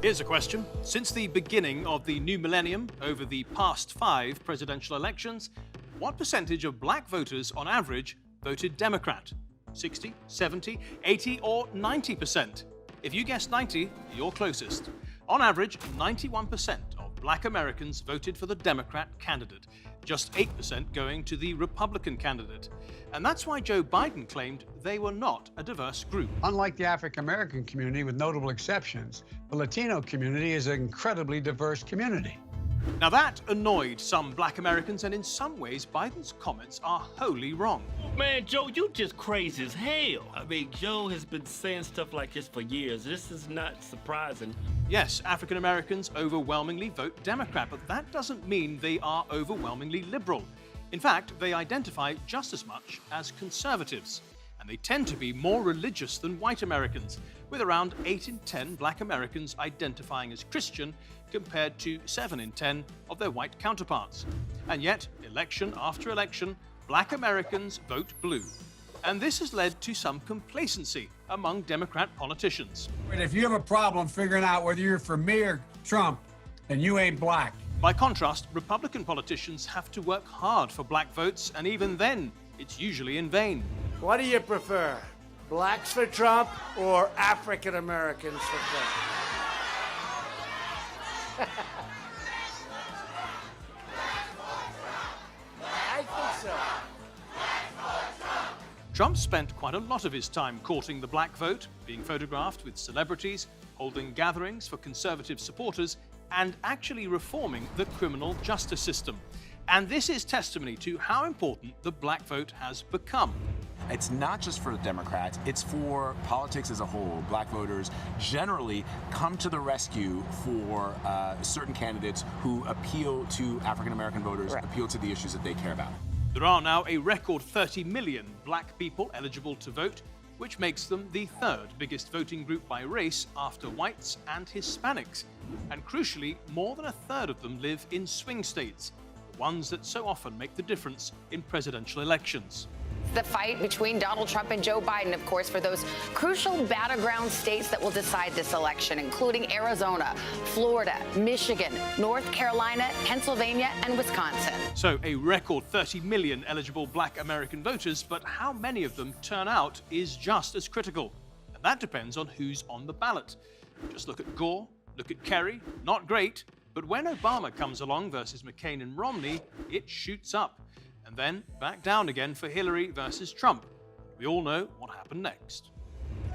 Here's a question. Since the beginning of the new millennium, over the past 5 presidential elections, what percentage of black voters on average voted Democrat? 60, 70, 80 or 90%? If you guessed 90, you're closest. On average, 91% of black Americans voted for the Democrat candidate, just 8% going to the Republican candidate. And that's why Joe Biden claimed they were not a diverse group. Unlike the African-American community, with notable exceptions, the Latino community is an incredibly diverse community. Now that annoyed some black Americans, and in some ways, Biden's comments are wholly wrong. Man, Joe, you just crazy as hell. I mean, Joe has been saying stuff like this for years. This is not surprising. Yes, African Americans overwhelmingly vote Democrat, but that doesn't mean they are overwhelmingly liberal. In fact, they identify just as much as conservatives. And they tend to be more religious than white Americans, with around 8 in 10 black Americans identifying as Christian compared to 7 in 10 of their white counterparts. And yet, election after election, black Americans vote blue. And this has led to some complacency among Democrat politicians. If you have a problem figuring out whether you're for me or Trump, then you ain't black. By contrast, Republican politicians have to work hard for black votes, and even then, it's usually in vain. What do you prefer? Blacks for Trump or African Americans for Trump? I think so. Trump spent quite a lot of his time courting the black vote, being photographed with celebrities, holding gatherings for conservative supporters, and actually reforming the criminal justice system. And this is testimony to how important the black vote has become. It's not just for the Democrats, it's for politics as a whole. Black voters generally come to the rescue for certain candidates who appeal to African-American voters, appeal to the issues that they care about. There are now a record 30 million black people eligible to vote, which makes them the 3rd biggest voting group by race after whites and Hispanics. And crucially, more than 1/3 of them live in swing states, the ones that so often make the difference in presidential elections. The fight between Donald Trump and Joe Biden, of course, for those crucial battleground states that will decide this election, including Arizona, Florida, Michigan, North Carolina, Pennsylvania, and Wisconsin. So a record 30 million eligible black American voters, but how many of them turn out is just as critical. And that depends on who's on the ballot. Just look at Gore, look at Kerry, not great, but when Obama comes along versus McCain and Romney, it shoots up. And then back down again for Hillary versus Trump. We all know what happened next.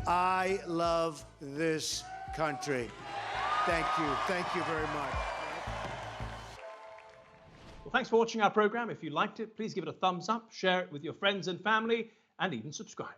I love this country. Thank you. Thank you very much. Well, thanks for watching our program. If you liked it, please give it a thumbs up, share it with your friends and family, and even subscribe.